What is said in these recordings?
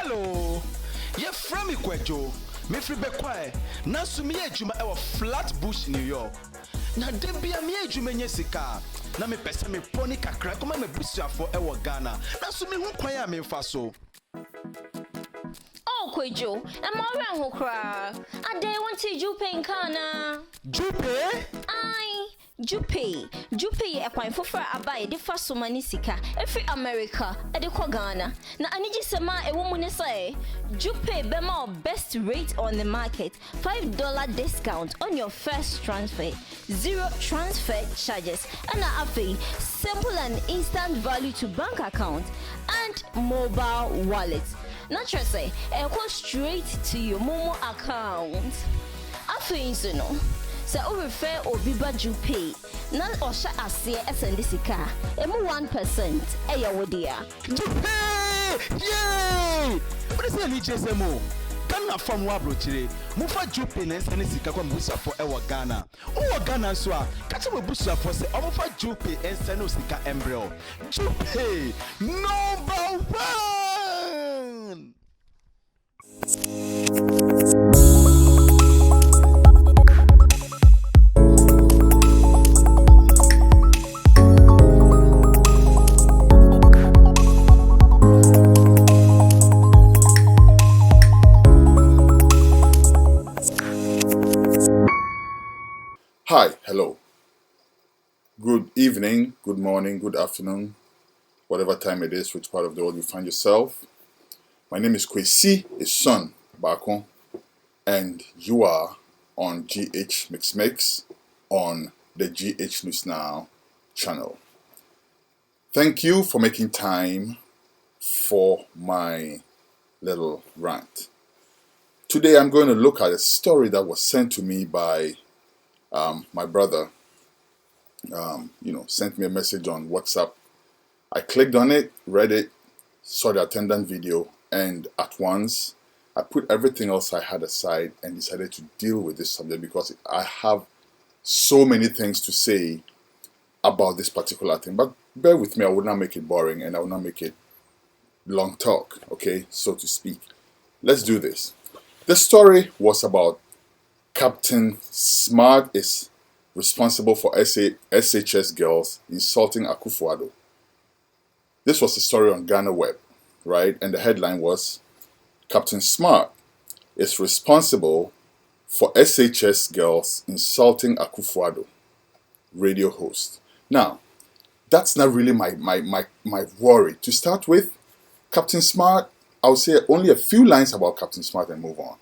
Hello, ye from Ikwejo. Me free bekwae. Na sumi ejuma ewo Flatbush, New York. Na debia me ejuma nye sika. Na me pese me poni kakra kuma me busuafo ewo Ghana. Na sumi hu kwan ya me mfa so. Oh, Kwejo, I'm already who cry. I day want to Jupe in Kana. Jupe? Aye, Jupe. Jupe ye kwan fofra abaye de fa so mani sika. Every America, e de kwa Ghana. Na aniji sema e wo mu ne say, Jupe bema best rate on the market. $5 discount on your first transfer. 0 transfer charges. And afi, simple and instant value to bank account and mobile wallet. Not just say, go straight to your Momo account. After you know, so refer or Biba Jupe. None or shut us here as in this car. 1% Odia. Jupe! Yay! What is the HSMO? Kana from Wabrochire, Mufa Jupe Ness and Sika Busa for Ewa Ghana. Oh, Ghana Swa, catch a Busa for say, Omofa Jupe and Senosika embryo. Jupe, number 1! Hi, hello. Good evening, good morning, good afternoon, whatever time it is, which part of the world you find yourself. My name is Kwesi E, son, Baako, and you are on MixMixx on the GH News Now channel. Thank you for making time for my little rant. Today I'm going to look at a story that was sent to me by my brother. Sent me a message on WhatsApp. I clicked on it, read it, saw the attendant video, and at once I put everything else I had aside and decided to deal with this subject because I have so many things to say about this particular thing. But bear with me, I will not make it boring and I will not make it long talk, okay, so to speak. Let's do this. The story was about Captain Smart is responsible for SHS girls insulting Akufo-Addo. This was the story on Ghana Web, right? And the headline was, Captain Smart is responsible for SHS girls insulting Akufo-Addo, radio host. Now, that's not really my worry. To start with, Captain Smart, I'll say only a few lines about Captain Smart and move on.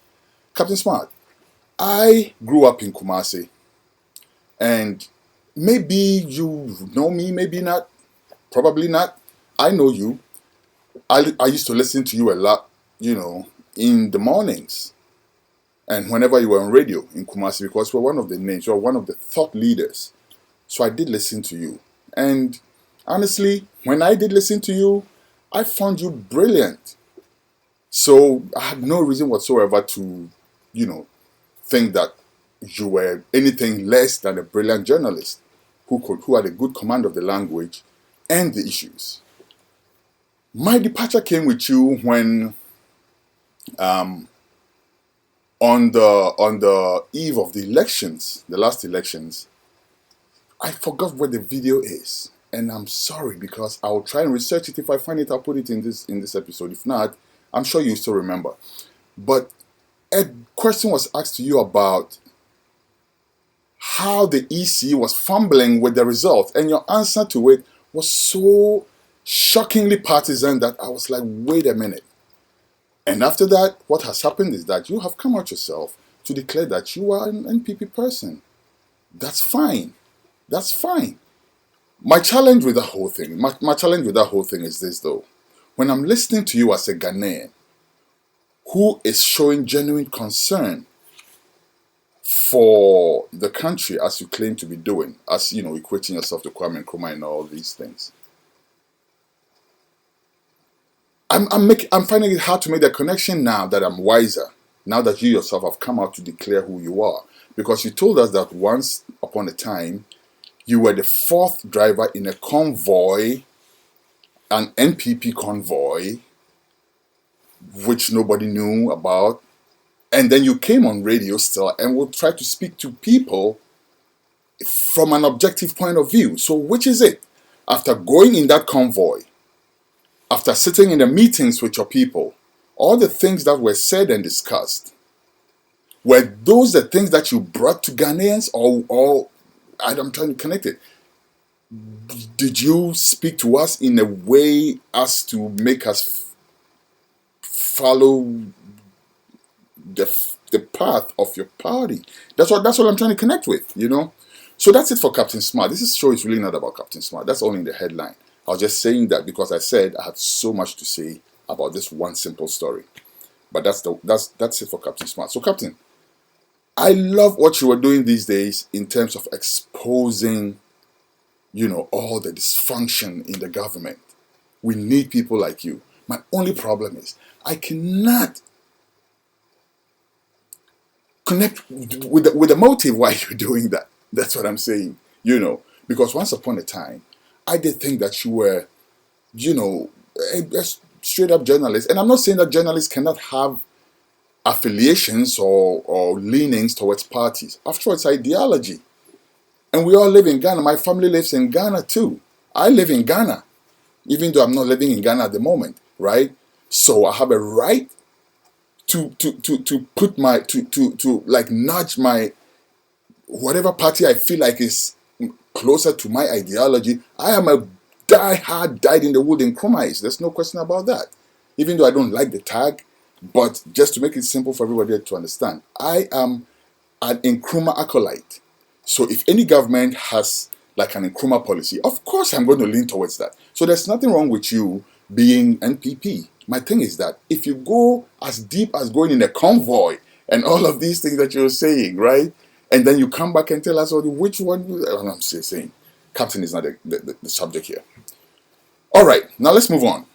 Captain Smart, I grew up in Kumasi, and maybe you know me, maybe not, probably not. I know you. I used to listen to you a lot, in the mornings and whenever you were on radio in Kumasi, because you were one of the names, you were one of the thought leaders. So I did listen to you. And honestly, when I did listen to you, I found you brilliant. So I had no reason whatsoever to, think that you were anything less than a brilliant journalist who had a good command of the language and the issues. My departure came with you when on the eve of the elections, the last elections, I forgot where the video is, and I'm sorry because I'll try and research it. If I find it, I'll put it in this episode. If not, I'm sure you still remember. But a question was asked to you about how the EC was fumbling with the results, and your answer to it was so shockingly partisan that I was like, wait a minute. And after that, what has happened is that you have come out yourself to declare that you are an NPP person. That's fine. That's fine. My challenge with that whole thing, is this though. When I'm listening to you as a Ghanaian who is showing genuine concern for the country as you claim to be doing, as equating yourself to Kwame Nkrumah and all these things, I'm finding it hard to make the connection now that I'm wiser, now that you yourself have come out to declare who you are. Because you told us that once upon a time, you were the 4th driver in a convoy, an NPP convoy, which nobody knew about. And then you came on radio still and will try to speak to people from an objective point of view. So which is it? After going in that convoy, after sitting in the meetings with your people, all the things that were said and discussed, were those the things that you brought to Ghanaians, or I'm trying to connect it. Did you speak to us in a way as to make us follow the path of your party? That's what I'm trying to connect with, you know. So that's it for Captain Smart. This show is really not about Captain Smart. That's only in the headline. I was just saying that because I said I had so much to say about this one simple story. But that's it for Captain Smart. So Captain, I love what you are doing these days in terms of exposing, you know, all the dysfunction in the government. We need people like you. My only problem is I cannot connect with the motive why you're doing that. That's what I'm saying, you know, because once upon a time, I did think that you were, you know, a straight up journalist. And I'm not saying that journalists cannot have affiliations or leanings towards parties. After all, it's ideology. And we all live in Ghana. My family lives in Ghana too. I live in Ghana, even though I'm not living in Ghana at the moment, right? So I have a right to put my to like nudge my whatever party I feel like is closer to my ideology. I am a dyed in the wood in Kumasi. There's no question about that. Even though I don't like the tag, but just to make it simple for everybody to understand, I am an Nkrumah acolyte. So if any government has like an Nkrumah policy, of course I'm going to lean towards that. So there's nothing wrong with you being NPP. My thing is that if you go as deep as going in a convoy and all of these things that you're saying, right? And then you come back and tell us, which one? I'm saying, Captain is not the subject here. All right, now let's move on.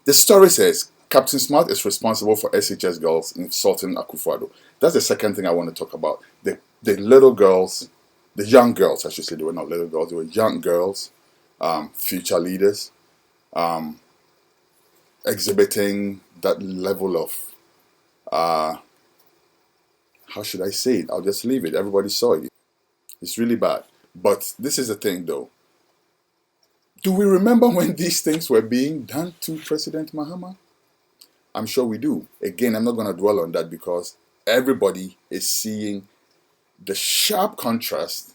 The story says Captain Smart is responsible for SHS girls insulting Akufo-Addo. That's the second thing I want to talk about. The little girls, the young girls, I should say, they were not little girls, they were young girls, future leaders, exhibiting that level of, how should I say it? I'll just leave it. Everybody saw it. It's really bad. But this is the thing though. Do we remember when these things were being done to President Mahama? I'm sure we do. Again, I'm not going to dwell on that because everybody is seeing the sharp contrast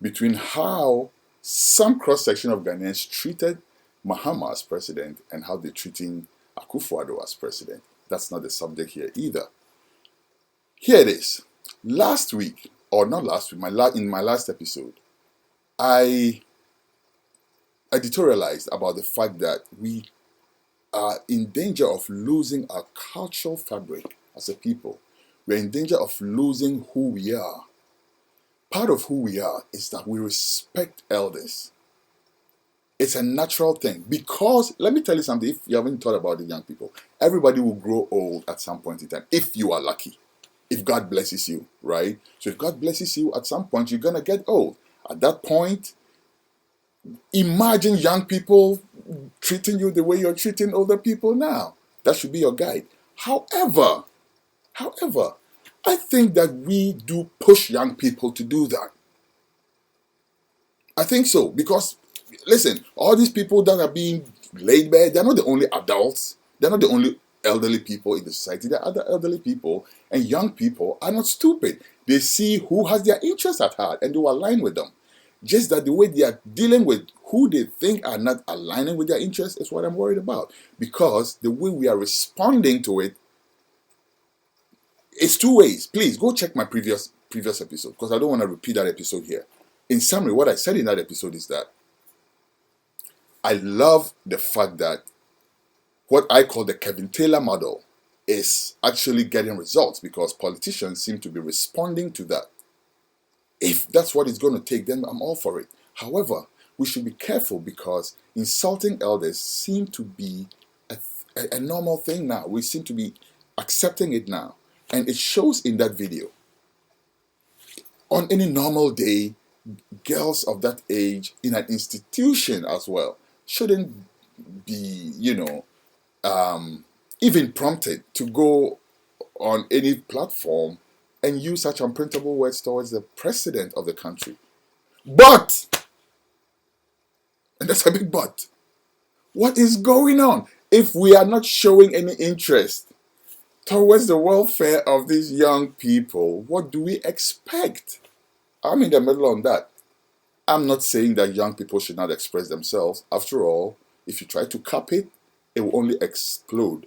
between how some cross-section of Ghanaians treated Mahama as president and how they're treating Akufo-Addo as president. That's not the subject here either. Here it is. Last week, or not last week, in my last episode, I editorialized about the fact that we are in danger of losing our cultural fabric as a people. We're in danger of losing who we are. Part of who we are is that we respect elders. It's a natural thing because, let me tell you something, if you haven't thought about it, young people, everybody will grow old at some point in time, if you are lucky. If God blesses you, right? So if God blesses you, at some point, you're going to get old. At that point, imagine young people treating you the way you're treating older people now. That should be your guide. However, I think that we do push young people to do that. I think so because, listen, all these people that are being laid bare, they're not the only adults. They're not the only elderly people in the society. There are other elderly people, and young people are not stupid. They see who has their interests at heart and they will align with them. Just that the way they are dealing with who they think are not aligning with their interests is what I'm worried about. Because the way we are responding to it is two ways. Please go check my previous episode because I don't want to repeat that episode here. In summary, what I said in that episode is that I love the fact that what I call the Kevin Taylor model is actually getting results because politicians seem to be responding to that. If that's what it's going to take, then I'm all for it. However, we should be careful because insulting elders seem to be a normal thing now. We seem to be accepting it now. And it shows in that video. On any normal day, girls of that age in an institution as well shouldn't be, even prompted to go on any platform and use such unprintable words towards the president of the country. But, and that's a big but, what is going on? If we are not showing any interest towards the welfare of these young people, what do we expect? I'm in the middle on that. I'm not saying that young people should not express themselves. After all, if you try to cap it, it will only explode.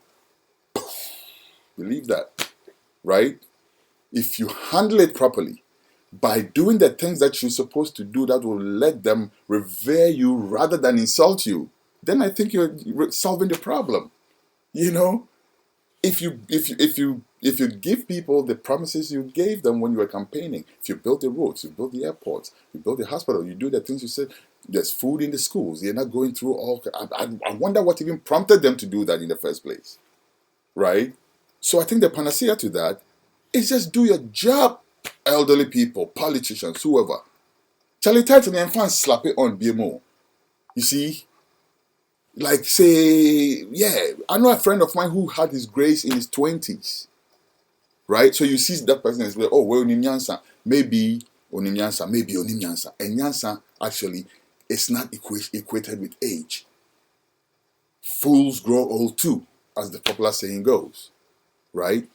Believe that, right? If you handle it properly, by doing the things that you're supposed to do that will let them revere you rather than insult you, then I think you're solving the problem. You know, if you give people the promises you gave them when you were campaigning, if you build the roads, you build the airports, you build the hospital, you do the things you said, there's food in the schools, you're not going through all. I wonder what even prompted them to do that in the first place, right? So I think the panacea to that is just do your job, elderly people, politicians, whoever. Charlie Titan and fans slap it on BMO. You see? Like, say, yeah, I know a friend of mine who had his grace in his 20s. Right? So you see that person as well, oh, well, Onimyansa, maybe Onimyansa, maybe Onimyansa. And Nyansa actually is not equated with age. Fools grow old too, as the popular saying goes. Right?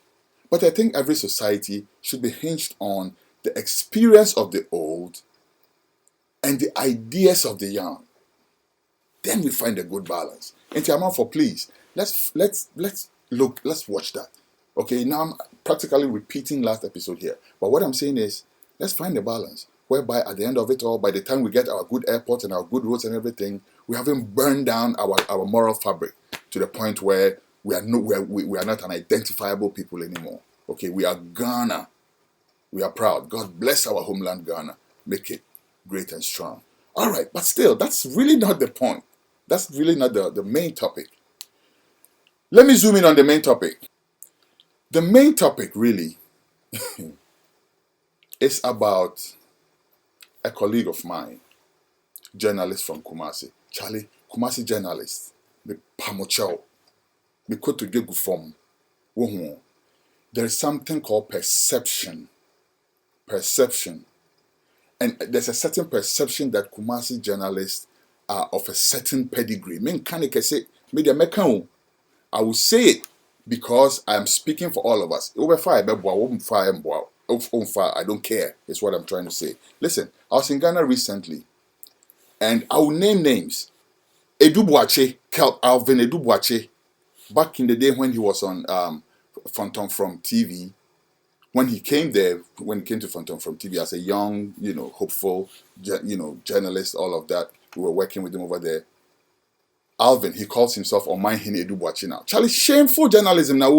But I think every society should be hinged on the experience of the old and the ideas of the young. Then we find a good balance. And for please, let's watch that. Okay, now I'm practically repeating last episode here. But what I'm saying is, let's find a balance whereby at the end of it all, by the time we get our good airports and our good roads and everything, we haven't burned down our moral fabric to the point where we are not an identifiable people anymore. Okay, we are Ghana. We are proud. God bless our homeland Ghana. Make it great and strong. All right, but still, that's really not the point. That's really not the main topic. Let me zoom in on the main topic. The main topic really is about a colleague of mine, journalist from Kumasi. Charlie, Kumasi journalist. The Pamochao. The Koto Gegu form. There is something called perception. Perception. And there's a certain perception that Kumasi journalists are of a certain pedigree. I will say it because I am speaking for all of us. I don't care, is what I'm trying to say. Listen, I was in Ghana recently, and I will name names. Boakye, Alvin Boakye, back in the day when he was on Phantom from TV, when he came to Phantom from TV as a young, hopeful, journalist, all of that, we were working with him over there. Alvin, he calls himself Omanhene Boakye now. Charlie, shameful journalism now,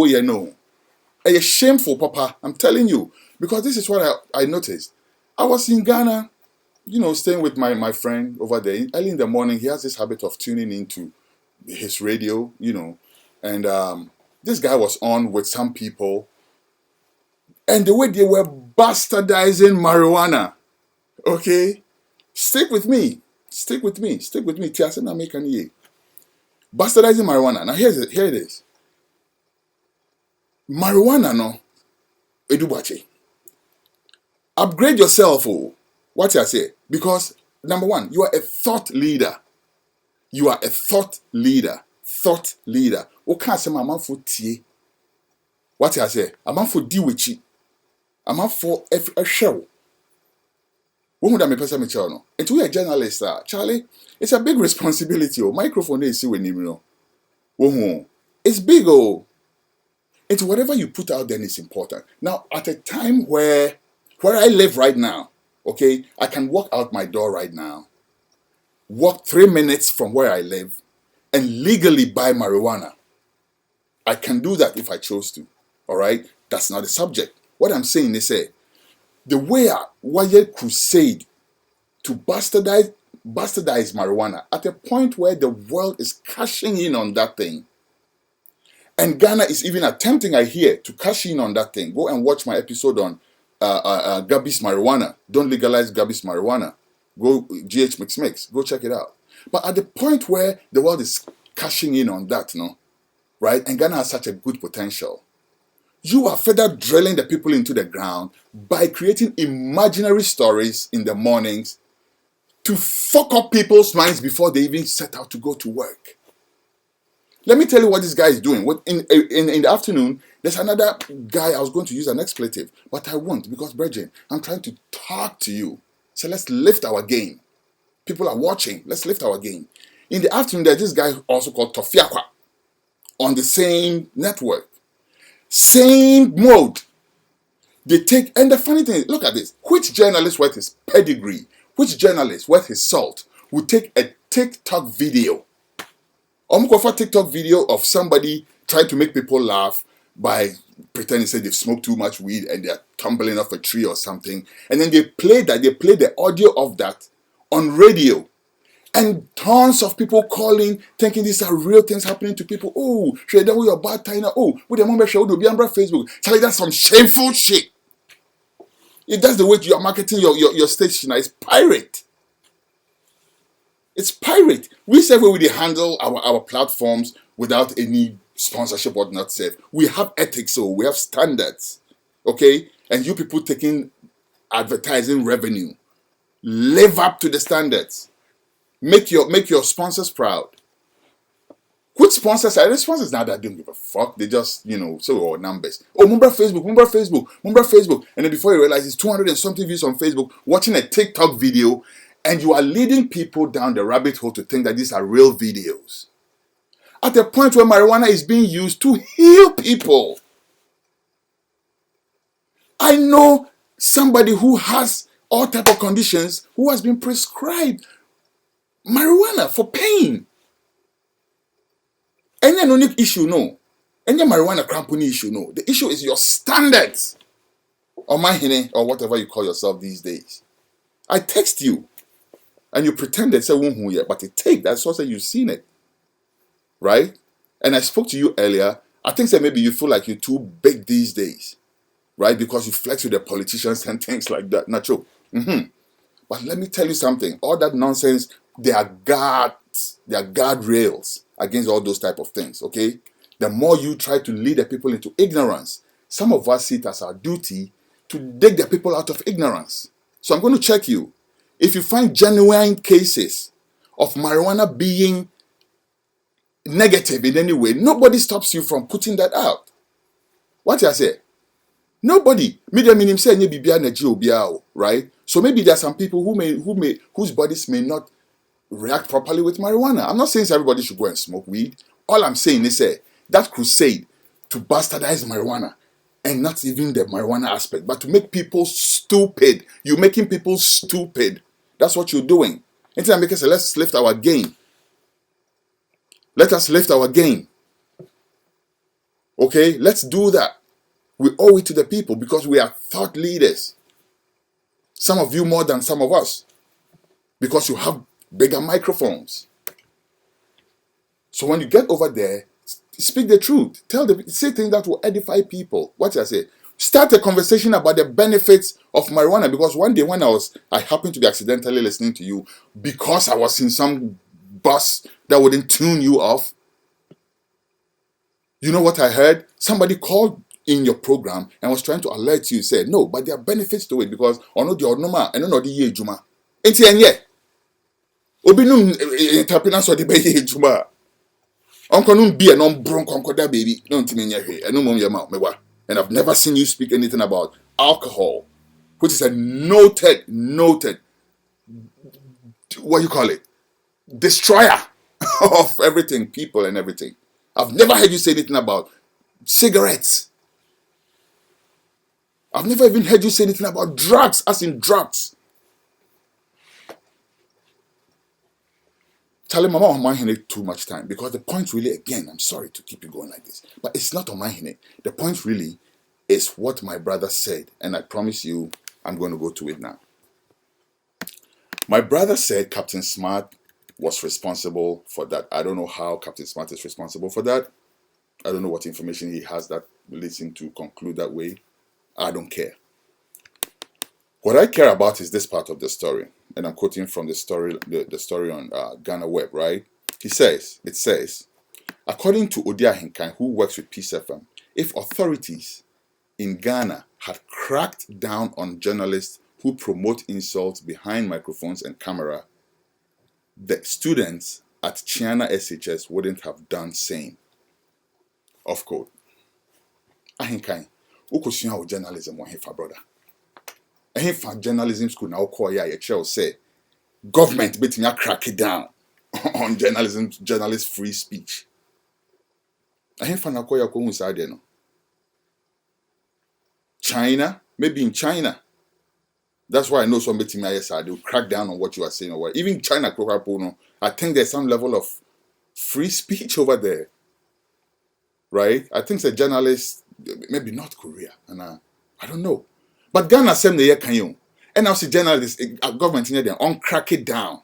A shameful, Papa, I'm telling you. Because this is what I noticed. I was in Ghana, staying with my friend over there. Early in the morning, he has this habit of tuning into his radio, and this guy was on with some people. And the way they were bastardizing marijuana. Okay? Stick with me. Tiasena Mekanye. Bastardizing marijuana. Now here it is. Marijuana no. Edubache. Upgrade yourself, oh. What I say? Because number one, you are a thought leader. Thought leader. Okay, say my man for tie. What I say? A man for deal with you. A man for a show. When would I make person no? And to be a journalist, Charlie, it's a big responsibility. Oh, microphone they see when you know. It's big, oh. And whatever you put out there is important. Now, at a time where I live right now, okay, I can walk out my door right now, walk 3 minutes from where I live, and legally buy marijuana. I can do that if I chose to. All right, that's not the subject. What I'm saying is, the way I crusade to bastardize marijuana at a point where the world is cashing in on that thing. And Ghana is even attempting, I hear, to cash in on that thing. Go and watch my episode on Gabby's marijuana. Don't legalize Gabby's marijuana. Go MixMixx. Go check it out. But at the point where the world is cashing in on that, right? And Ghana has such a good potential. You are further drilling the people into the ground by creating imaginary stories in the mornings to fuck up people's minds before they even set out to go to work. Let me tell you what this guy is doing. In the afternoon, there's another guy. I was going to use an expletive, but I won't because, Bridget, I'm trying to talk to you. So let's lift our game. People are watching. Let's lift our game. In the afternoon, there's this guy also called Tofiakwa on the same network. Same mode. They take, and the funny thing is, look at this. Which journalist worth his pedigree, which journalist worth his salt would take a TikTok video? For TikTok video of somebody trying to make people laugh by pretending say they've smoked too much weed and they're tumbling off a tree or something, and then they play the audio of that on radio, and tons of people calling thinking these are real things happening to people. Oh, share that with your bad time. Oh, with the moment show do be on Facebook. Tell you that's some shameful shit. If that's the way you are marketing your station, it's pirate. It's pirate. We say we handle our platforms without any sponsorship or not safe. We have ethics, so we have standards. Okay? And you people taking advertising revenue. Live up to the standards. Make your sponsors proud. Which sponsors are the sponsors now that don't give a fuck? They just, so numbers. Oh, remember Facebook. And then before you realize it's 200 and something views on Facebook, watching a TikTok video, and you are leading people down the rabbit hole to think that these are real videos. At a point where marijuana is being used to heal people. I know somebody who has all type of conditions who has been prescribed marijuana for pain. Any no issue, no. Any marijuana cramponi issue, no. The issue is your standards. Omanhene, or whatever you call yourself these days. I text you, and you pretended say who yet, but it take that's also you've seen it, right? And I spoke to you earlier. I think that maybe you feel like you're too big these days, right? Because you flex with the politicians and things like that. Not true. But let me tell you something. All that nonsense, they are guardrails against all those type of things, okay? The more you try to lead the people into ignorance, some of us see it as our duty to dig the people out of ignorance. So I'm going to check you. If you find genuine cases of marijuana being negative in any way, nobody stops you from putting that out. What I say? Nobody. Right? So maybe there are some people whose bodies may not react properly with marijuana. I'm not saying everybody should go and smoke weed. All I'm saying is that crusade to bastardize marijuana, and not even the marijuana aspect, but to make people stupid. You're making people stupid. That's what you're doing. Until I make us say, let's lift our game. Let us lift our game. Okay? Let's do that. We owe it to the people because we are thought leaders. Some of you more than some of us. Because you have bigger microphones. So when you get over there, speak the truth. Say things that will edify people. What I say? Start a conversation about the benefits of marijuana. Because one day when I happened to be accidentally listening to you because I was in some bus that wouldn't tune you off. You know what I heard? Somebody called in your program and was trying to alert you. Said no, but there are benefits to it because ono the onoma and ono the ye juma. Enti enye. Obinum interpina so the be ye juma. Onko num be no bronco onko da baby. Don't timi nye hwe. Eno mom yema mewa. And I've never seen you speak anything about alcohol, which is a noted, what you call it? Destroyer of everything, people and everything. I've never heard you say anything about cigarettes. I've never even heard you say anything about drugs, as in drugs. Tell Mama Omanhene too much time because the point really, again, I'm sorry to keep you going like this, but it's not Omanhene. The point really is what my brother said, and I promise you, I'm going to go to it now. My brother said Captain Smart was responsible for that. I don't know how Captain Smart is responsible for that. I don't know what information he has that leads him to conclude that way. I don't care. What I care about is this part of the story. And I'm quoting from the story on Ghana Web, right? It says, According to Odi Ahenkan, who works with Peace FM, if authorities in Ghana had cracked down on journalists who promote insults behind microphones and camera, the students at Chiana SHS wouldn't have done same. Off quote. Ahenkan, ukosua wo journalism wa hefa brother. Hefa journalism school na call ya ye say government betimi crack it down on journalist free speech. Hefa na call ya ko hu sa de no. China, maybe in China. That's why I know some betimi they will crack down on what you are saying or what. Even China, I think there's some level of free speech over there. Right? I think the journalists, maybe North Korea, and I don't know. But Ghana same the year can you. And now see journalists, government in there on crack it down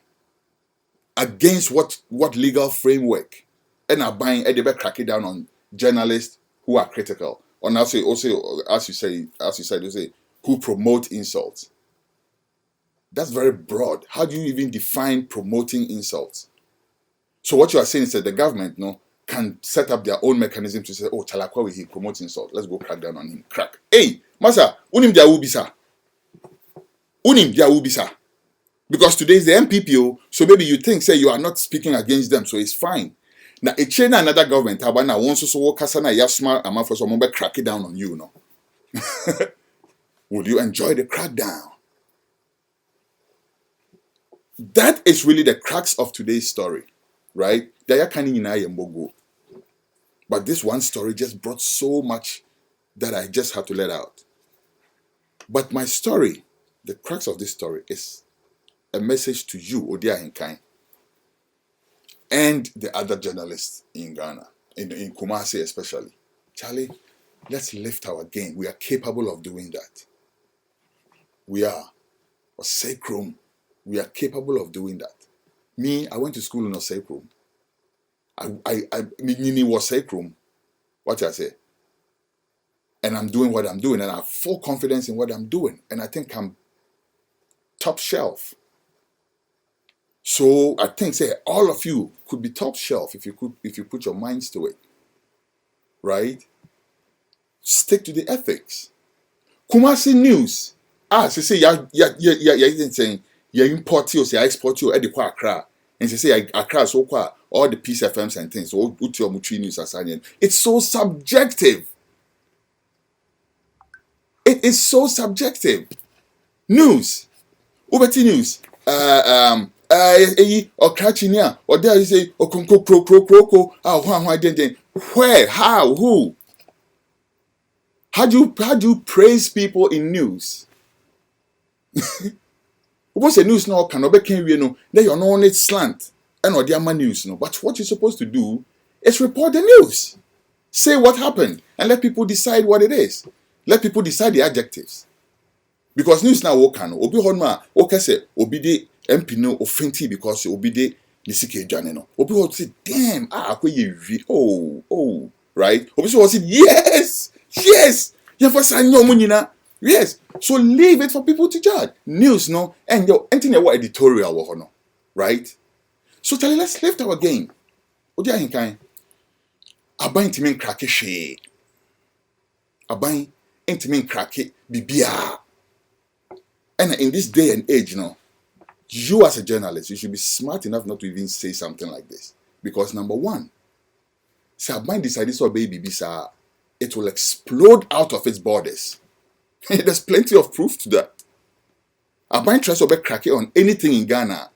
against what legal framework. And are buying they crack it down on journalists who are critical. Or now say also as you said, you say who promote insults. That's very broad. How do you even define promoting insults? So what you are saying is that the government, can set up their own mechanism to say, oh, Talakwa, he promotes insult. Let's go crack down on him. Crack. Hey, Masa, unim dia ubisa. Unim dia ubisa. Because today is the MPPO, so maybe you think, say, you are not speaking against them, so it's fine. Now, a China another government, Habana wants to work kasana yasma ama for some crack it down on you, no? Would you enjoy the crackdown? That is really the crux of today's story, right? But this one story just brought so much that I just had to let out. But my story, the crux of this story is a message to you, Odi Ahenkan, and the other journalists in Ghana, in Kumasi especially. Charlie, let's lift our game. We are capable of doing that. We are. Osei we are capable of doing that. Me, I went to school in Osei Nini was Osei what I say. And I'm doing what I'm doing, and I have full confidence in what I'm doing. And I think I'm top shelf. So I think say all of you could be top shelf if you put your minds to it. Right? Stick to the ethics. Kumasi news. Say you saying you import you, say export you, Edikwa Accra. And say Accra so kwa all the Peace FMs and things. So your Mutri news assigning. It's so subjective. It is so subjective. News. Ubeti news. Or catching or there you say or croko. Where? How? Who? How do you praise people in news? What's the news now? Can then you're not on it slant and or the news no. But what you're supposed to do is report the news. Say what happened and let people decide what it is. Let people decide the adjectives. Because news now can obi honma say obi de MP no offenti because obi de nisike dwane no. Obi ho say damn akwe oh right. Obi so say yes. Yes. So leave it for people to judge. News no and your anything what editorial no. Right? So tell let's lift our game. Odi Ahenkan. Aban timen krake hwe. Aban intimin krake bibia. And in this day and age, you as a journalist, you should be smart enough not to even say something like this. Because number one, say Aban decided so baby bisa, it will explode out of its borders. There's plenty of proof to that. Aban tries to be cracking on anything in Ghana.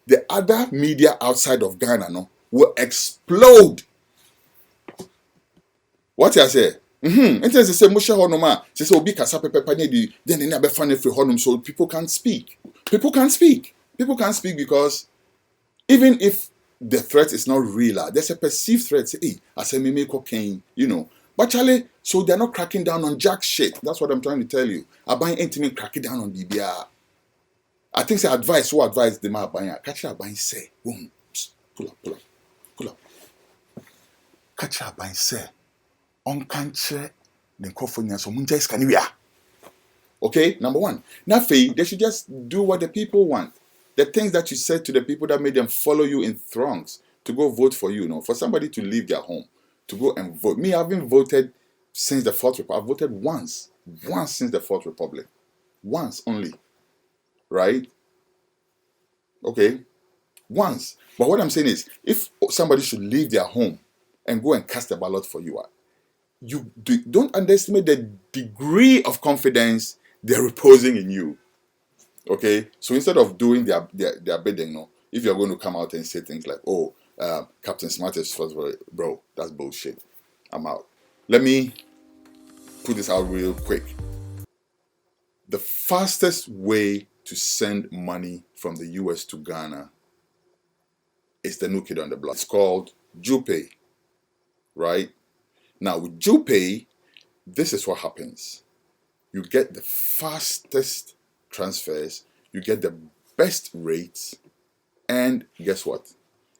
The other media outside of Ghana will explode. What I say? They say Musha Honoma, say Obi Kasa Pepe Panedi, then they never find free honum, so people can't speak. People can't speak because even if the threat is not real, there's a perceived threat. Say, hey, I say me make cocaine, But Charlie, so they're not cracking down on jack shit. That's what I'm trying to tell you. I buy intimate cracking down on BBR. I think say advice, who advise them are buying. Catch her buying say, boom, pull up. Catch her buying say. On cancer, then coffee so munja canivia. Okay, number one. Now, they should just do what the people want. The things that you said to the people that made them follow you in throngs. to go vote for you, for somebody to leave their home to go and vote. Me, I haven't voted since the Fourth Republic. I've voted once since the Fourth Republic. Once only. Right? Okay? Once. But what I'm saying is, if somebody should leave their home and go and cast a ballot for you, don't underestimate the degree of confidence they're reposing in you. Okay? So instead of doing their bidding, if you're going to come out and say things like, oh, Captain Smart is first, bro, that's bullshit. I'm out. Let me put this out real quick. The fastest way to send money from the US to Ghana is the new kid on the block. It's called JuPay, right? Now with JuPay, this is what happens. You get the fastest transfers, you get the best rates, and guess what?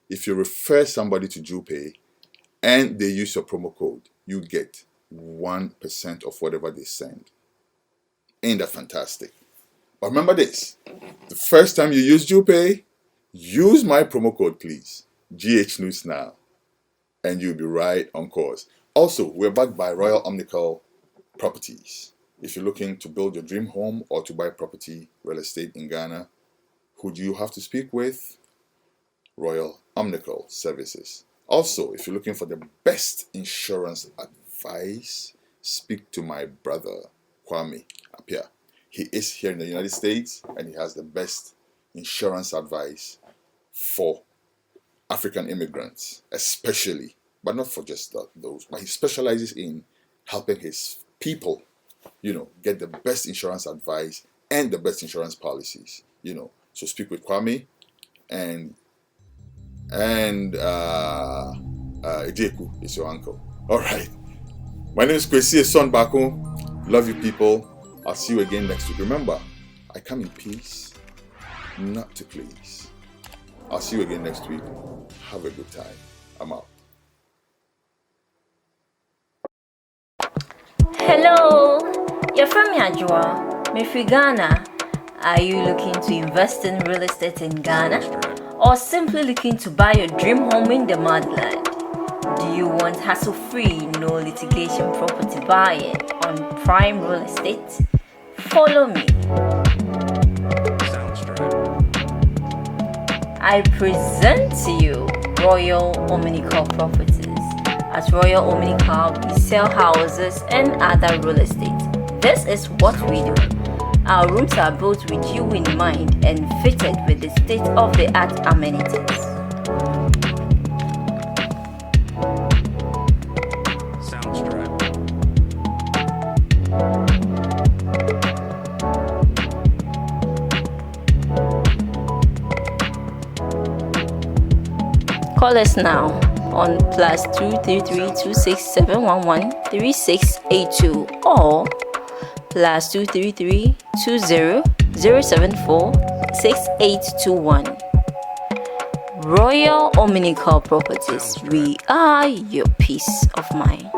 If you refer somebody to JuPay and they use your promo code, you get 1% of whatever they send. Ain't that fantastic? But remember this, the first time you use JuPay, use my promo code, please, GH Now, and you'll be right on course. Also, we're backed by Royal Omnical Properties. If you're looking to build your dream home or to buy property, real estate in Ghana, who do you have to speak with? Royal Omnical Services. Also, if you're looking for the best insurance advice, speak to my brother, Kwame, up here. He is here in the United States and he has the best insurance advice for African immigrants, especially, but not for just those, but he specializes in helping his people, get the best insurance advice and the best insurance policies, So speak with Kwame and Ejeku is your uncle. All right. My name is Kwesi E, son Baako. Love you people. I'll see you again next week. Remember, I come in peace, not to please. I'll see you again next week. Have a good time. I'm out. Hello, you're from Yajua, Mefri Ghana. Are you looking to invest in real estate in Ghana? Or simply looking to buy your dream home in the motherland? Do you want hassle-free, no litigation property buying on prime real estate? Follow me. I present to you Royal Omnical Properties. At Royal Omnical, we sell houses and other real estate. This is what we do. Our rooms are built with you in mind and fitted with the state-of-the-art amenities. Call us now on +233-26711-3682 or +233-20-074-6821. Royal Omnical Properties. We are your peace of mind.